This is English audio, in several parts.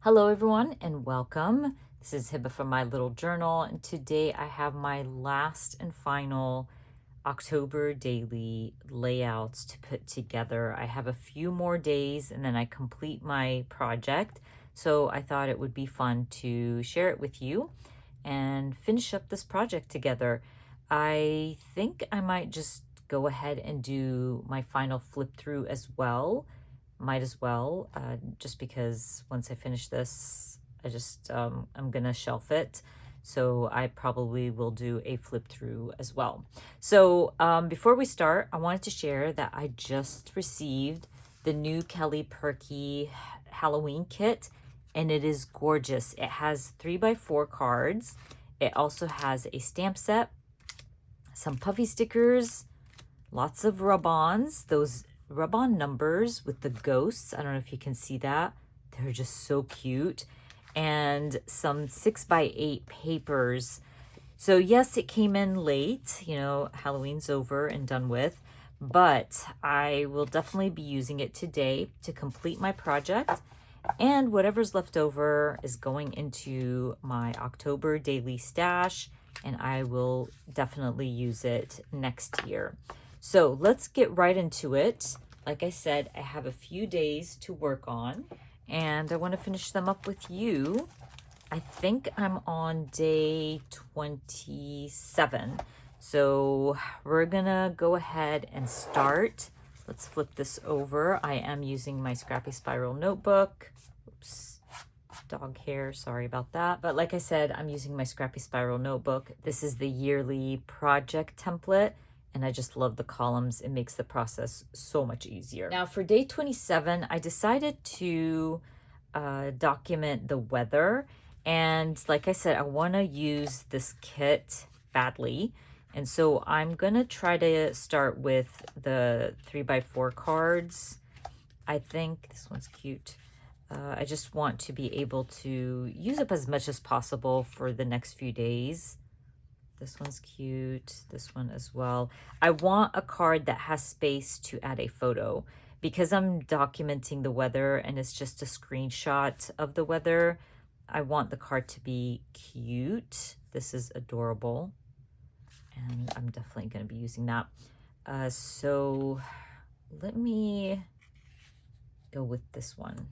Hello everyone and welcome. This is Hiba from my little journal, and today I have my last and final October daily layouts to put together. I have a few more days and then I complete my project. So I thought it would be fun to share it with you and finish up this project together. I think I might just go ahead and do my final flip through as well. Might as well, just because once I finish this, I'm gonna shelf it. So I probably will do a flip through as well. So before we start, I wanted to share that I just received the new Kelly Perky Halloween kit, and it is gorgeous. It has 3x4 cards. It also has a stamp set, some puffy stickers, lots of rub-ons, those rub-on numbers with the ghosts. I don't know if you can see that. They're just so cute. And some 6x8 papers. So yes, it came in late. You know, Halloween's over and done with. But I will definitely be using it today to complete my project. And whatever's left over is going into my October daily stash. And I will definitely use it next year. So let's get right into it. Like I said, I have a few days to work on and I want to finish them up with you. I think I'm on day 27. So we're gonna go ahead and start. Let's flip this over. I am using my Scrappy Spiral notebook. Oops, dog hair, sorry about that. But like I said, I'm using my Scrappy Spiral notebook. This is the yearly project template, and I just love the columns. It makes the process so much easier. Now for day 27, I decided to document the weather. And like I said, I want to use this kit badly. And so I'm going to try to start with the 3x4 cards. I think this one's cute. I just want to be able to use up as much as possible for the next few days. This one's cute. This one as well. I want a card that has space to add a photo. Because I'm documenting the weather and it's just a screenshot of the weather, I want the card to be cute. This is adorable. And I'm definitely going to be using that. So let me go with this one.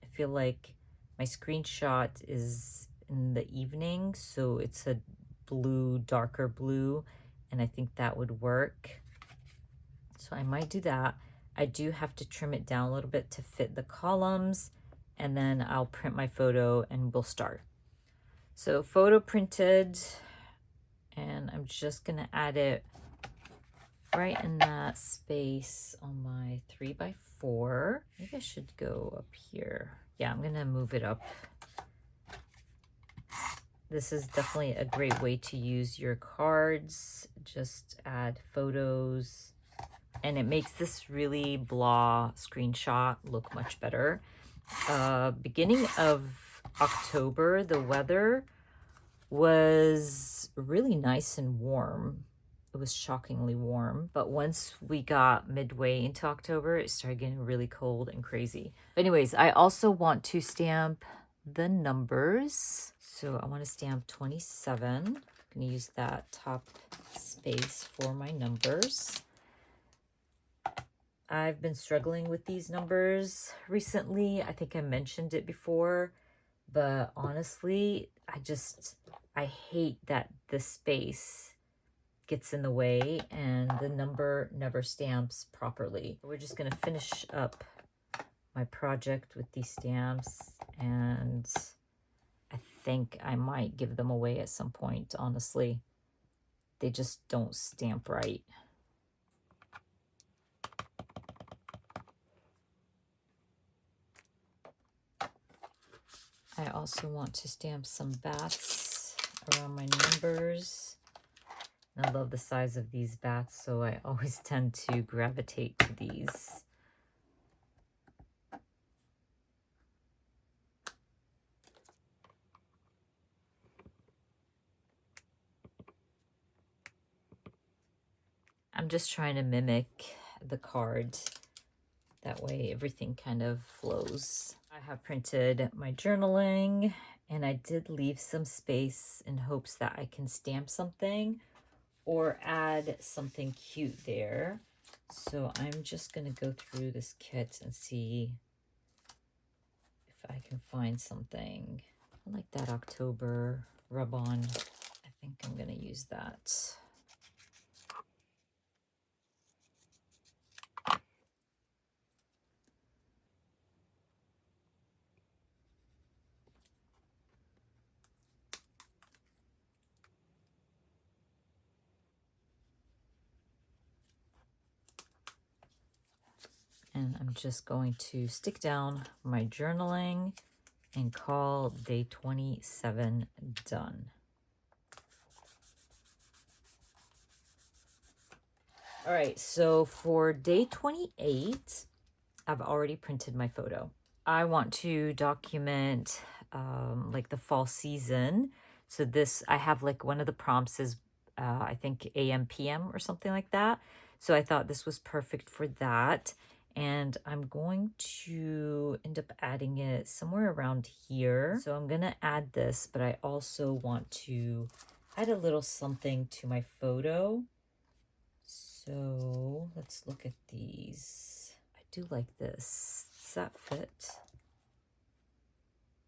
I feel like my screenshot is in the evening, so it's a blue, darker blue, and I think that would work. So I might do that. I do have to trim it down a little bit to fit the columns, and then I'll print my photo and we'll start. So photo printed, and I'm just gonna add it right in that space on my 3x4. Maybe I should go up here. Yeah, I'm gonna move it up. This is definitely a great way to use your cards. Just add photos, and it makes this really blah screenshot look much better. Beginning of October, the weather was really nice and warm. It was shockingly warm, but once we got midway into October, it started getting really cold and crazy. But anyways, I also want to stamp the numbers. So I want to stamp 27. I'm going to use that top space for my numbers. I've been struggling with these numbers recently. I think I mentioned it before, but honestly, I hate that the space gets in the way and the number never stamps properly. We're just going to finish up my project with these stamps, and I think I might give them away at some point, honestly. They just don't stamp right. I also want to stamp some bats around my numbers. I love the size of these bats, so I always tend to gravitate to these. I'm just trying to mimic the card. That way everything kind of flows. I I have printed my journaling, and I did leave some space in hopes that I can stamp something or add something cute there. So I'm just going to go through this kit and see if I can find something. I like that October rub-on. I think I'm going to use that. And I'm just going to stick down my journaling and call day 27 done. All right, so for day 28, I've already printed my photo. I want to document like the fall season. So this, I have like one of the prompts is I think AM, PM or something like that. So I thought this was perfect for that. And I'm going to end up adding it somewhere around here. So I'm gonna add this, but I also want to add a little something to my photo. So let's look at these. I do like this. Does that fit?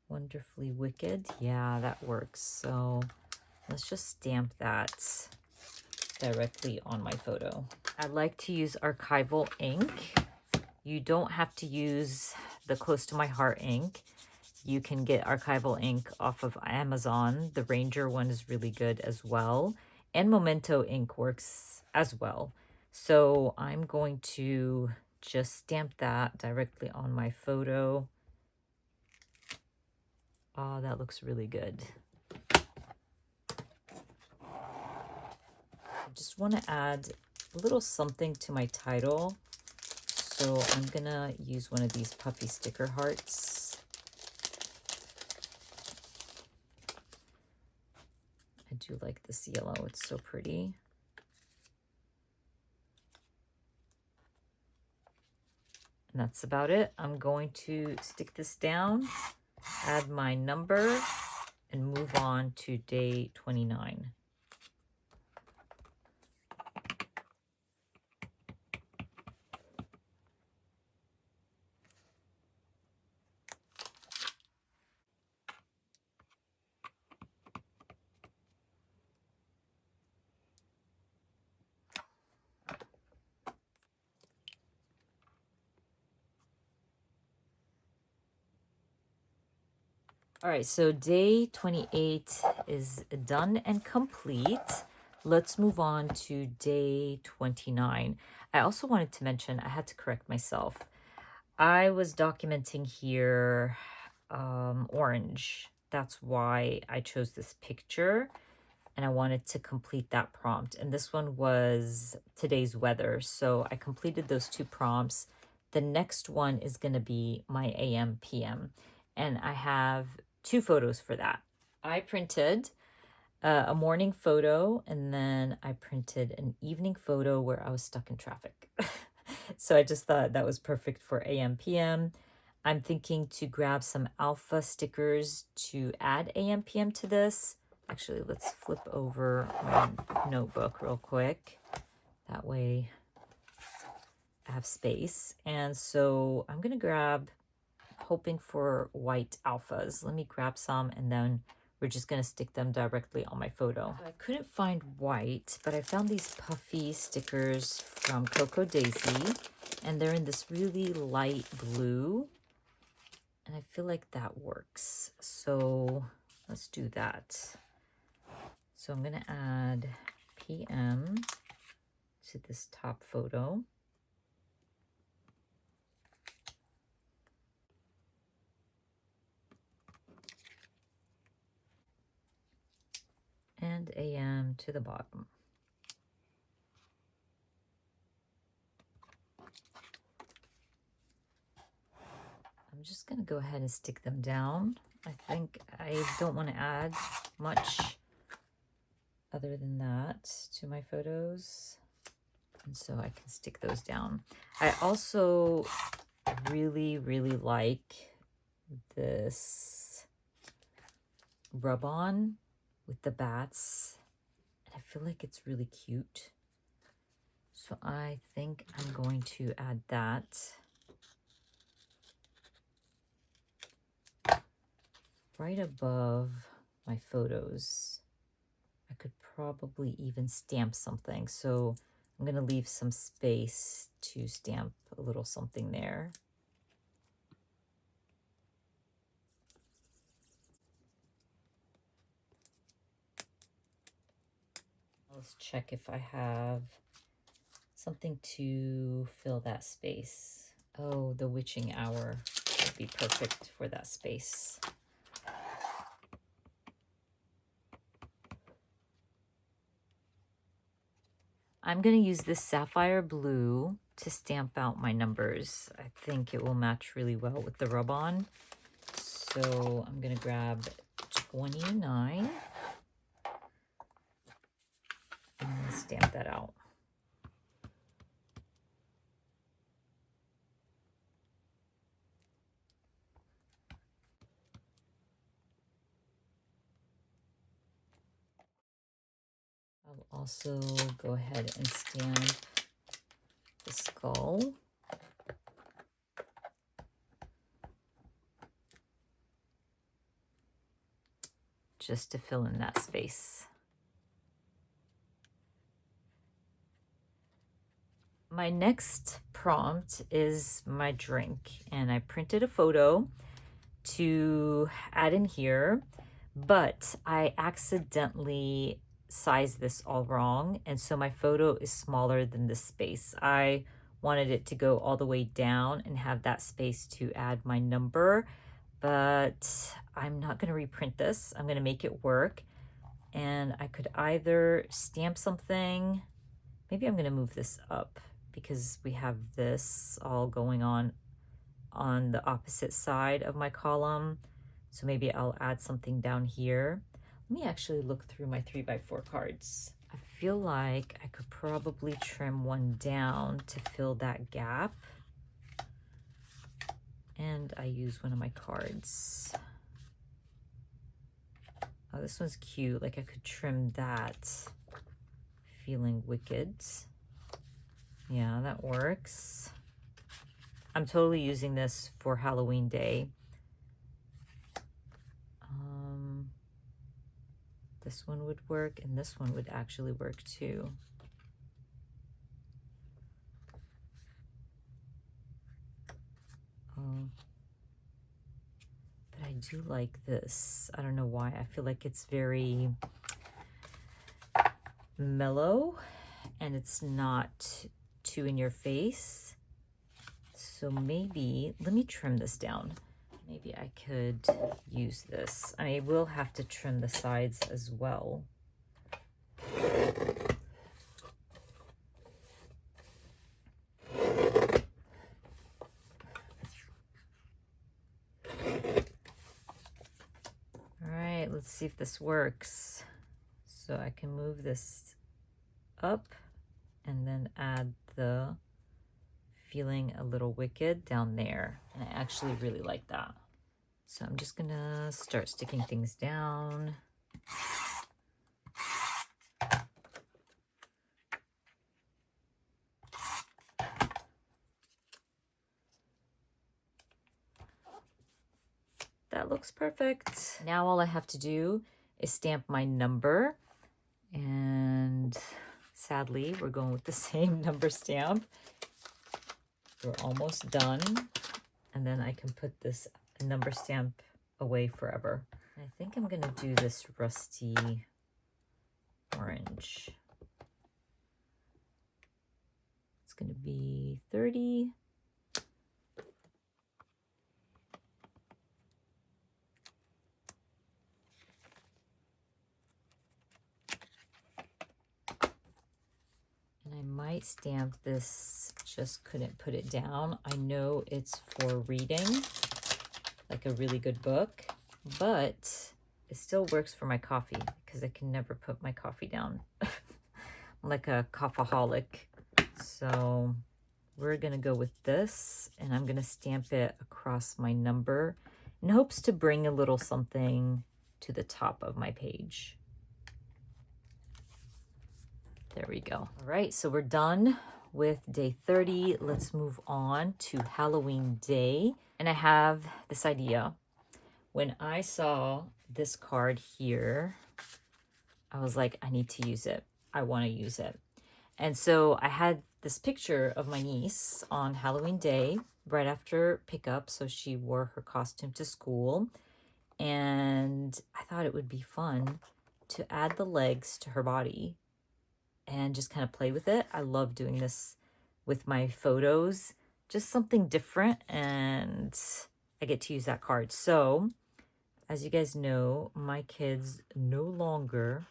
Wonderfully Wicked. Yeah, that works. So let's just stamp that directly on my photo. I like to use archival ink. You don't have to use the Close to My Heart ink. You can get archival ink off of Amazon. The Ranger one is really good as well. And Memento ink works as well. So I'm going to just stamp that directly on my photo. Oh, that looks really good. I just want to add a little something to my title. So I'm gonna use one of these puffy sticker hearts. I do like this yellow, it's so pretty. And that's about it. I'm going to stick this down, add my number, and move on to day 29. All right, so day 28 is done and complete. Let's move on to day 29. I also wanted to mention, I had to correct myself. I was documenting here orange. That's why I chose this picture, and I wanted to complete that prompt. And this one was today's weather. So I completed those two prompts. The next one is going to be my AM, PM. And I have two photos for that. I printed a morning photo, and then I printed an evening photo where I was stuck in traffic. So I just thought that was perfect for AM, PM. I'm thinking to grab some alpha stickers to add AM, PM to this. Actually, let's flip over my notebook real quick. That way I have space. And so I'm going to grab, hoping for white alphas. Let me grab some, and then we're just going to stick them directly on my photo. I couldn't find white, but I found these puffy stickers from Coco Daisy, and they're in this really light blue, and I feel like that works. So let's do that. So I'm going to add PM to this top photo. And AM to the bottom. I'm just going to go ahead and stick them down. I think I don't want to add much other than that to my photos. And so I can stick those down. I also really, really like this rub on with the bats. And I feel like it's really cute. So I think I'm going to add that right above my photos. I could probably even stamp something. So I'm going to leave some space to stamp a little something there. Let's check if I have something to fill that space. Oh, the witching hour would be perfect for that space. I'm going to use this sapphire blue to stamp out my numbers. I think it will match really well with the rub-on. So I'm going to grab 29 and stamp that out. I'll also go ahead and stamp the skull. Just to fill in that space. My next prompt is my drink, and I printed a photo to add in here, but I accidentally sized this all wrong, and so my photo is smaller than this space. I wanted it to go all the way down and have that space to add my number, but I'm not going to reprint this. I'm going to make it work, and I could either stamp something. Maybe I'm going to move this up because we have this all going on the opposite side of my column. So maybe I'll add something down here. Let me actually look through my 3x4 cards. I feel like I could probably trim one down to fill that gap. And I use one of my cards. Oh, this one's cute. Like I could trim that. Feeling wicked. Yeah, that works. I'm totally using this for Halloween Day. This one would work, and this one would actually work too. But I do like this. I don't know why. I feel like it's very mellow, and it's not too in your face. So maybe, let me trim this down. Maybe I could use this. I will have to trim the sides as well. All right, let's see if this works. So I can move this up and then add the feeling a little wicked down there. And I actually really like that. So I'm just gonna start sticking things down. That looks perfect. Now all I have to do is stamp my number. And sadly, we're going with the same number stamp. We're almost done. And then I can put this number stamp away forever. I think I'm gonna do this rusty orange. It's gonna be 30. And I might stamp this, just couldn't put it down. I know it's for reading, like a really good book, but it still works for my coffee because I can never put my coffee down. I'm like a coffeeholic. So we're gonna go with this, and I'm gonna stamp it across my number. in hopes to bring a little something to the top of my page. There we go. All right, so we're done with day 30. Let's move on to Halloween day. And I have this idea. When I saw this card here, I was like, I need to use it. I want to use it. And so I had this picture of my niece on Halloween day, right after pickup. So she wore her costume to school. And I thought it would be fun to add the legs to her body and just kind of play with it. I love doing this with my photos, just something different. And I get to use that card. So as you guys know, my kids no longer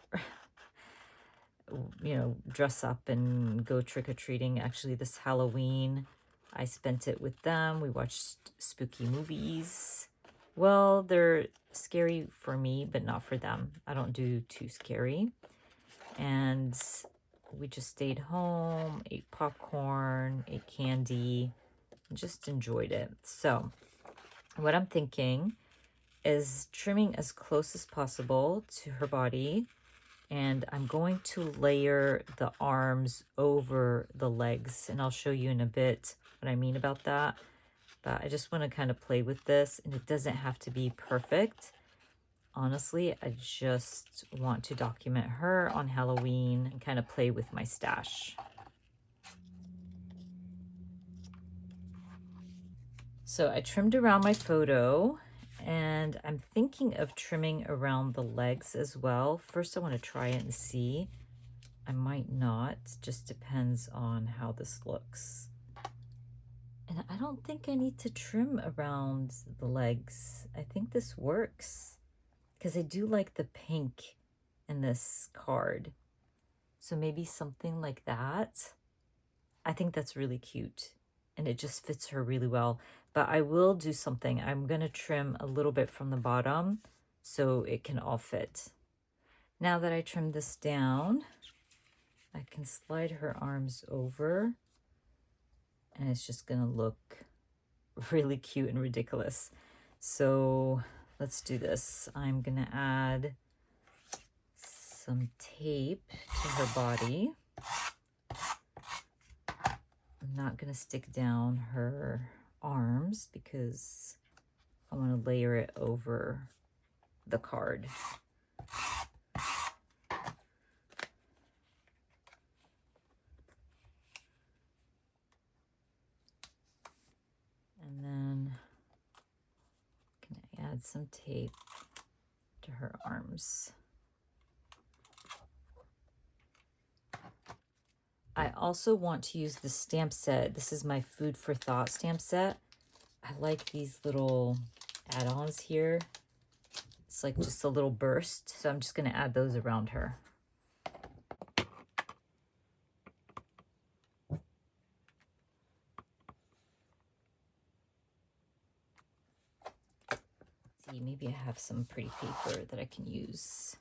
dress up and go trick-or-treating. Actually, this Halloween, I spent it with them. We watched spooky movies. Well, they're scary for me, but not for them. I don't do too scary. And we just stayed home, ate popcorn, ate candy, and just enjoyed it. So what I'm thinking is trimming as close as possible to her body. And I'm going to layer the arms over the legs. And I'll show you in a bit what I mean about that. But I just want to kind of play with this. And it doesn't have to be perfect. Honestly, I just want to document her on Halloween and kind of play with my stash. So I trimmed around my photo. And I'm thinking of trimming around the legs as well. First, I want to try it and see. I might not. Just depends on how this looks. And I don't think I need to trim around the legs. I think this works because I do like the pink in this card. So maybe something like that. I think that's really cute and it just fits her really well. But I will do something. I'm going to trim a little bit from the bottom so it can all fit. Now that I trimmed this down, I can slide her arms over and it's just going to look really cute and ridiculous. So let's do this. I'm going to add some tape to her body. I'm not going to stick down her arms because I want to layer it over the card. And then can I add some tape to her arms. I also want to use the stamp set. This is my Food for Thought stamp set. I like these little add-ons here. It's like just a little burst. So I'm just going to add those around her. See, maybe I have some pretty paper that I can use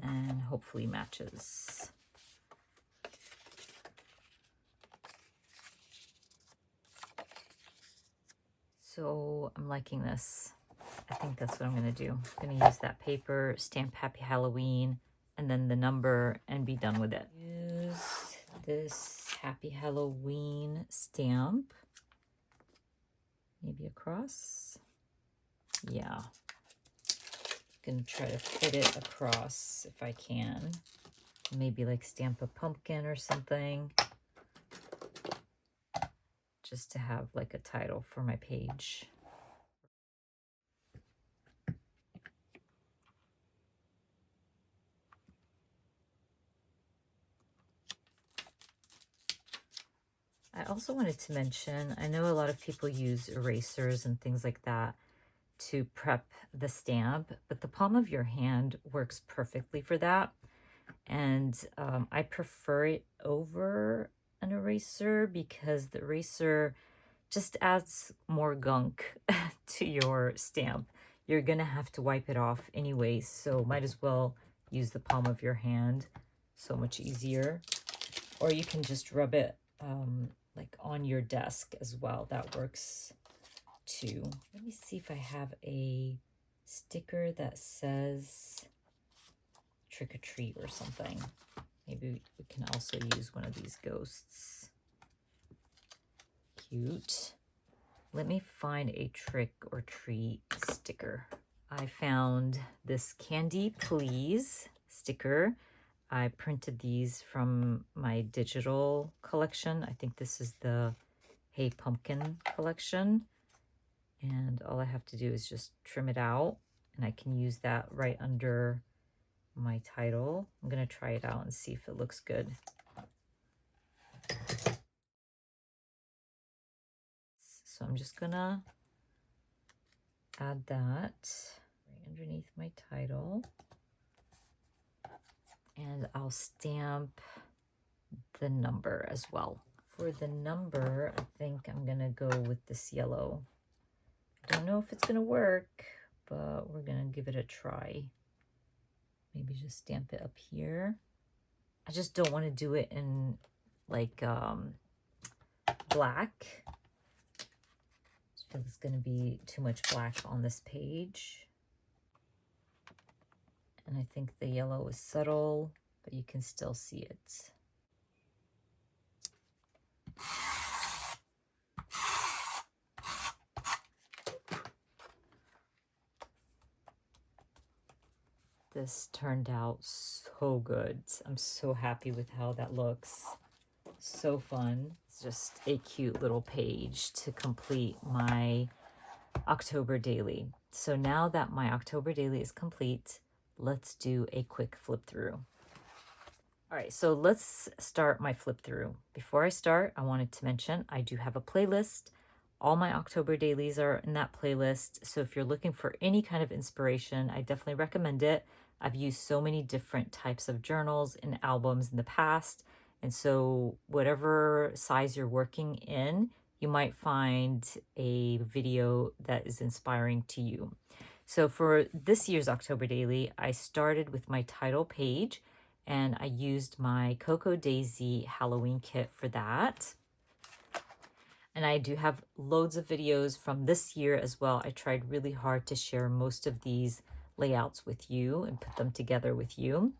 and hopefully matches. So I'm liking this. I think that's what I'm going to do. I'm going to use that paper, stamp Happy Halloween, and then the number, and be done with it. Use this Happy Halloween stamp. Maybe across. Yeah. I'm going to try to fit it across if I can. Maybe like stamp a pumpkin or something. Just to have like a title for my page. I also wanted to mention, I know a lot of people use erasers and things like that to prep the stamp, but the palm of your hand works perfectly for that. And I prefer it over an eraser because the eraser just adds more gunk to your stamp. You're gonna have to wipe it off anyways, so might as well use the palm of your hand. So much easier. Or you can just rub it like on your desk as well. That works to. Let me see if I have a sticker that says trick or treat or something. Maybe we can also use one of these ghosts. Cute. Let me find a trick or treat sticker. I found this Candy Please sticker. I printed these from my digital collection. I think this is the Hey Pumpkin collection. And all I have to do is just trim it out, and I can use that right under my title. I'm going to try it out and see if it looks good. So I'm just going to add that right underneath my title. And I'll stamp the number as well. For the number, I think I'm going to go with this yellow. I don't know if it's going to work, but we're going to give it a try. Maybe just stamp it up here. I just don't want to do it in like black. I feel it's going to be too much black on this page. And I think the yellow is subtle, but you can still see it. This turned out so good. I'm so happy with how that looks. So fun. It's just a cute little page to complete my October daily. So now that my October daily is complete, let's do a quick flip through. All right, so let's start my flip through. Before I start, I wanted to mention I do have a playlist. All my October dailies are in that playlist. So if you're looking for any kind of inspiration, I definitely recommend it. I've used so many different types of journals and albums in the past. And so whatever size you're working in, you might find a video that is inspiring to you. So for this year's October daily, I started with my title page, and I used my Cocoa Daisy Halloween kit for that. And I do have loads of videos from this year as well. I tried really hard to share most of these layouts with you and put them together with you.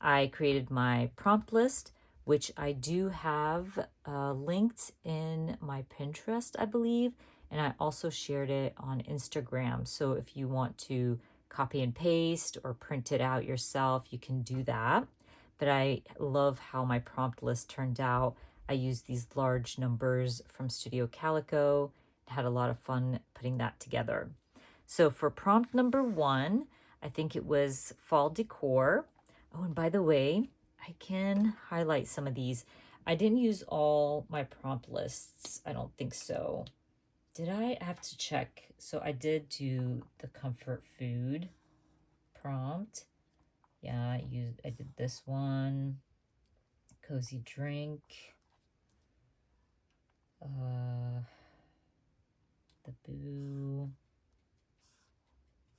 I created my prompt list, which I do have linked in my Pinterest, I believe. And I also shared it on Instagram. So if you want to copy and paste or print it out yourself, you can do that. But I love how my prompt list turned out. I used these large numbers from Studio Calico. Had a lot of fun putting that together. So for prompt number 1, I think it was fall decor. Oh, and by the way, I can highlight some of these. I didn't use all my prompt lists. I don't think so. Did I have to check? So I did do the comfort food prompt. Yeah, I did this one. Cozy drink. The boo.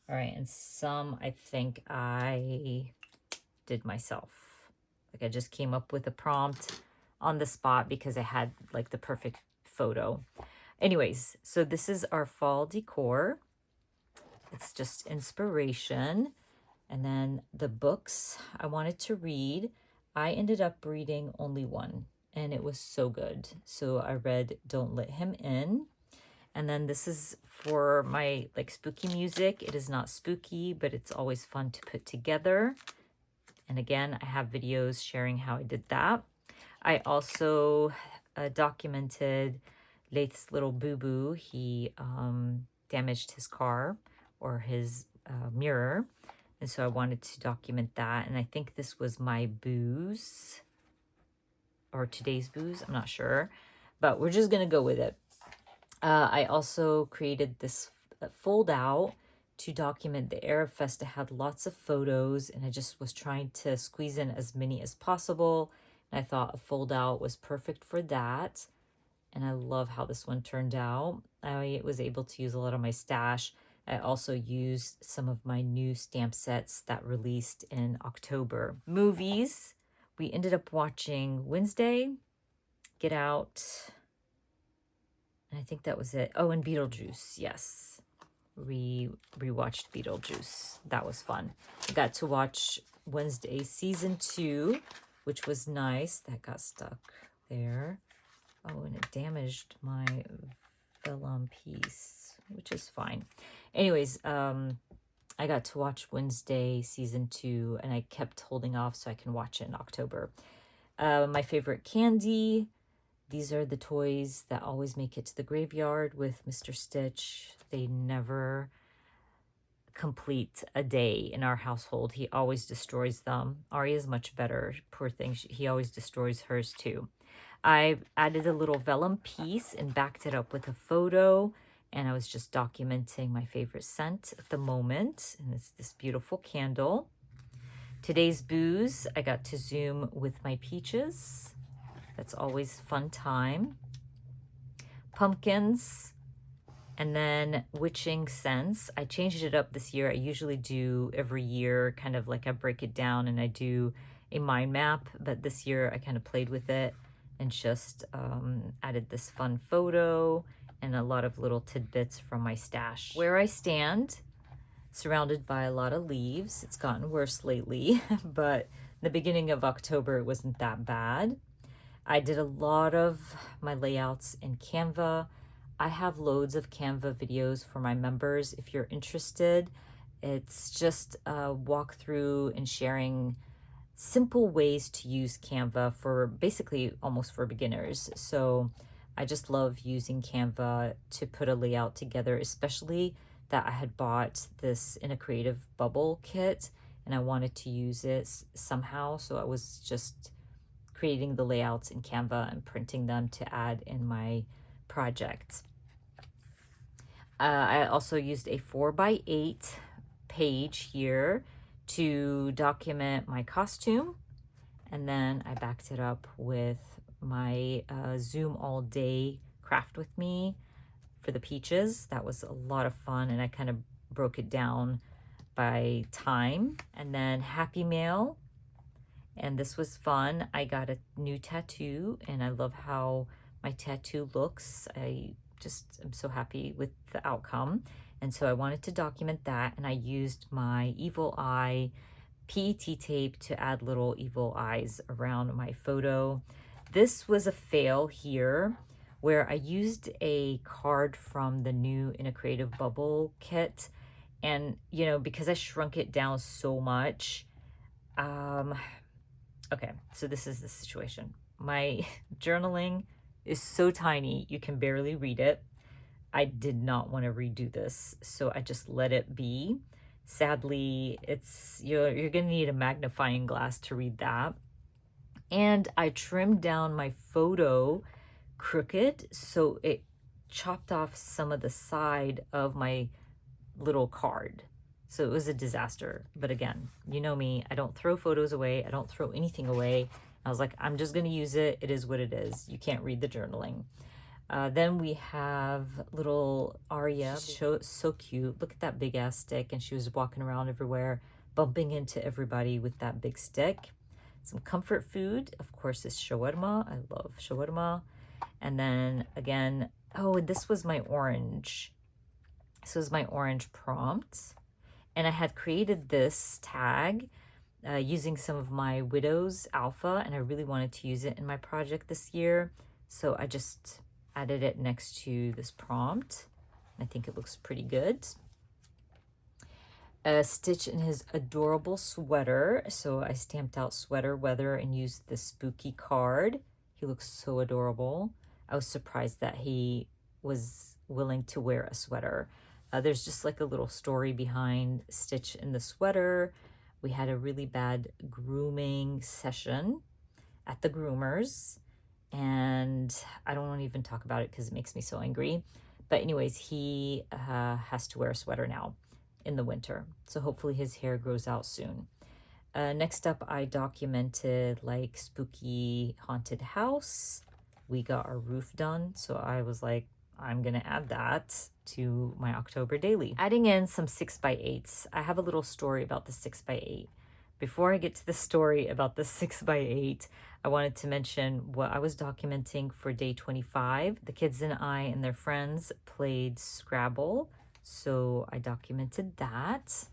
All right, and some I think I did myself. Like I just came up with a prompt on the spot because I had like the perfect photo. Anyways, so this is our fall decor. It's just inspiration. And then the books I wanted to read, I ended up reading only one, and it was so good. So I read Don't Let Him In. And then this is for my like spooky music. It is not spooky, but it's always fun to put together. And again, I have videos sharing how I did that. I also documented Lath's little boo-boo. He damaged his car or his mirror. And so I wanted to document that. And I think this was my booze or today's booze. I'm not sure, but we're just going to go with it. I also created this fold out to document the Arab Fest. I had lots of photos and I just was trying to squeeze in as many as possible. And I thought a fold out was perfect for that. And I love how this one turned out. I was able to use a lot of my stash. I also used some of my new stamp sets that released in October. Movies. We ended up watching Wednesday, Get Out, And I think that was it. Oh, and Beetlejuice, yes. Rewatched Beetlejuice. That was fun. I got to watch Wednesday season 2, which was nice. That got stuck there. Oh, and it damaged my vellum piece, which is fine. Anyways, I got to watch Wednesday season 2, and I kept holding off so I can watch it in October. My favorite candy. These are the toys that always make it to the graveyard with Mr. Stitch. They never complete a day in our household. He always destroys them. Ari is much better. Poor thing. He always destroys hers too. I added a little vellum piece and backed it up with a photo. And I was just documenting my favorite scent at the moment. And it's this beautiful candle. Today's booze, I got to Zoom with my peaches. That's always fun time. Pumpkins. And then witching scents. I changed it up this year. I usually do every year, kind of like I break it down and I do a mind map. But this year I kind of played with it and just added this fun photo and a lot of little tidbits from my stash. Where I stand, surrounded by a lot of leaves. It's gotten worse lately, but in the beginning of October, it wasn't that bad. I did a lot of my layouts in Canva. I have loads of Canva videos for my members if you're interested. It's just a walkthrough and sharing simple ways to use Canva for basically almost for beginners. So I just love using Canva to put a layout together, especially that I had bought this in a creative bubble kit and I wanted to use it somehow. So I was just creating the layouts in Canva and printing them to add in my project. I also used a 4x8 page here to document my costume. And then I backed it up with my Zoom all day craft with me for the peaches. That was a lot of fun. And I kind of broke it down by time. And then Happy Mail. And this was fun. I got a new tattoo and I love how my tattoo looks. I just am so happy with the outcome. And so I wanted to document that. And I used my evil eye PET tape to add little evil eyes around my photo. This was a fail here where I used a card from the new In a Creative Bubble kit. And, you know, because I shrunk it down so much, okay, so this is the situation. My journaling is so tiny, you can barely read it. I did not want to redo this, so I just let it be. Sadly, you're going to need a magnifying glass to read that. And I trimmed down my photo crooked, so it chopped off some of the side of my little card. So it was a disaster. But again, you know me, I don't throw photos away. I don't throw anything away. I was like, I'm just going to use it. It is what it is. You can't read the journaling. Then we have little Aria. So cute. Look at that big ass stick. And she was walking around everywhere, bumping into everybody with that big stick. Some comfort food, of course, is shawarma. I love shawarma. And then again, oh, and this was my orange. This was my orange prompt. And I had created this tag using some of my Widow's Alpha, and I really wanted to use it in my project this year. So I just added it next to this prompt. I think it looks pretty good. Stitch in his adorable sweater. So I stamped out sweater weather and used the spooky card. He looks so adorable. I was surprised that he was willing to wear a sweater. There's just like a little story behind Stitch in the sweater. We had a really bad grooming session at the groomers, and I don't want to even talk about it because it makes me so angry. But anyways, he has to wear a sweater now in the winter. So hopefully his hair grows out soon. Next up, I documented like spooky haunted house. We got our roof done. So I was like, I'm going to add that to my October daily. Adding in some 6x8s. I have a little story about the 6x8. before I get to the story about the 6x8, I wanted to mention what I was documenting for day 25. The kids and I and their friends played Scrabble, so I documented that.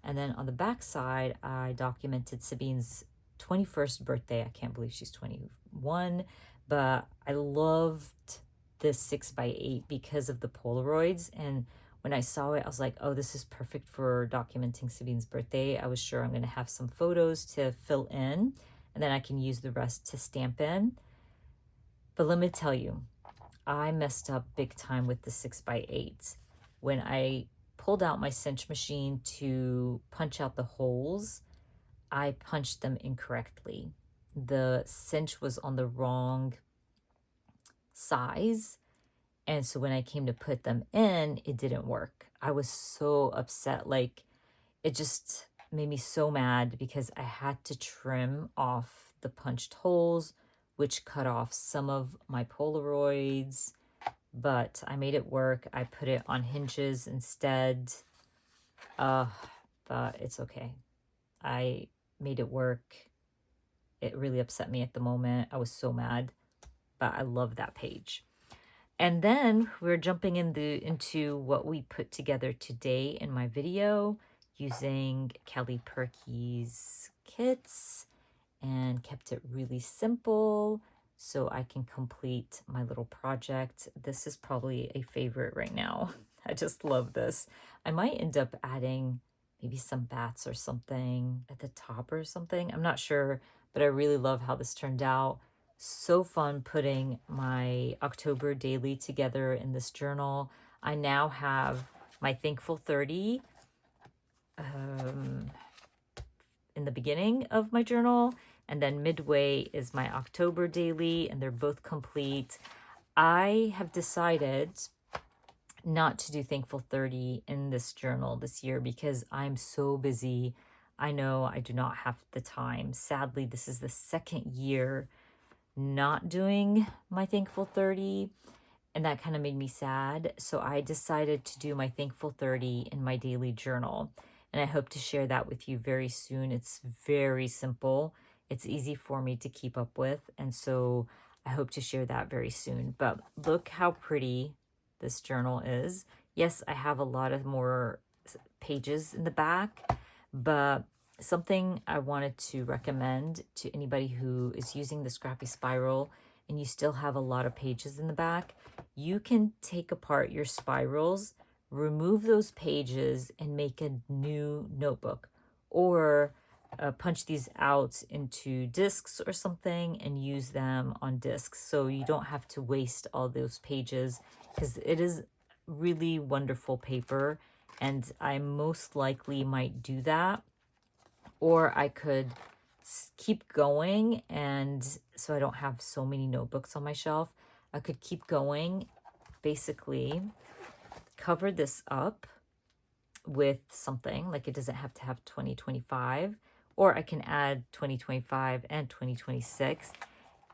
And then on the back side, I documented Sabine's 21st birthday. I can't believe she's 21, but I loved this 6x8 because of the Polaroids. And when I saw it, I was like, oh, this is perfect for documenting Sabine's birthday. I was sure I'm going to have some photos to fill in, and then I can use the rest to stamp in. But let me tell you, I messed up big time with the 6x8. When I pulled out my cinch machine to punch out the holes, I punched them incorrectly. The cinch was on the wrong size, and so when I came to put them in, it didn't work. I was so upset. Like, it just made me so mad because I had to trim off the punched holes, which cut off some of my Polaroids, but I made it work. I put it on hinges instead. But it's okay. I made it work. It really upset me at the moment. I was so mad, but I love that page. And then we're jumping into what we put together today in my video using Kelly Perky's kits, and kept it really simple so I can complete my little project. This is probably a favorite right now. I just love this. I might end up adding maybe some bats or something at the top or something. I'm not sure, but I really love how this turned out. So fun putting my October daily together in this journal. I now have my Thankful 30 in the beginning of my journal, and then midway is my October daily, and they're both complete. I have decided not to do Thankful 30 in this journal this year because I'm so busy. I know I do not have the time. Sadly, this is the second year not doing my Thankful 30, and that kind of made me sad. So I decided to do my Thankful 30 in my daily journal, and I hope to share that with you very soon. It's very simple. It's easy for me to keep up with, and so I hope to share that very soon. But look how pretty this journal is. Yes, I have a lot of more pages in the back, but something I wanted to recommend to anybody who is using the Scrappy Spiral and you still have a lot of pages in the back, you can take apart your spirals, remove those pages, and make a new notebook, or punch these out into discs or something and use them on discs, so you don't have to waste all those pages, because it is really wonderful paper, and I most likely might do that. Or I could keep going, and so I don't have so many notebooks on my shelf, I could keep going, basically cover this up with something, like it doesn't have to have 2025, or I can add 2025 and 2026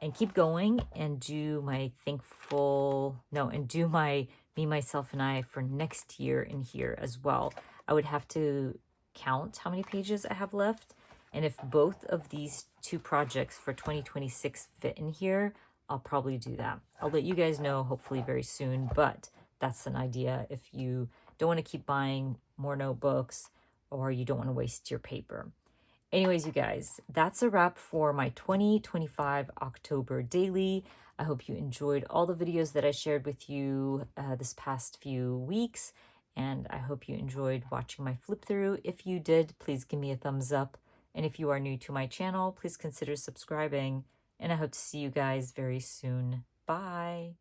and keep going and do my and do my Me, Myself, and I for next year in here as well. I would have to count how many pages I have left, and if both of these two projects for 2026 fit in here, I'll probably do that. I'll let you guys know hopefully very soon, but that's an idea if you don't want to keep buying more notebooks or you don't want to waste your paper. Anyways, you guys, that's a wrap for my 2025 October daily. I hope you enjoyed all the videos that I shared with you this past few weeks, and I hope you enjoyed watching my flip through. If you did, please give me a thumbs up. And if you are new to my channel, please consider subscribing. And I hope to see you guys very soon. Bye.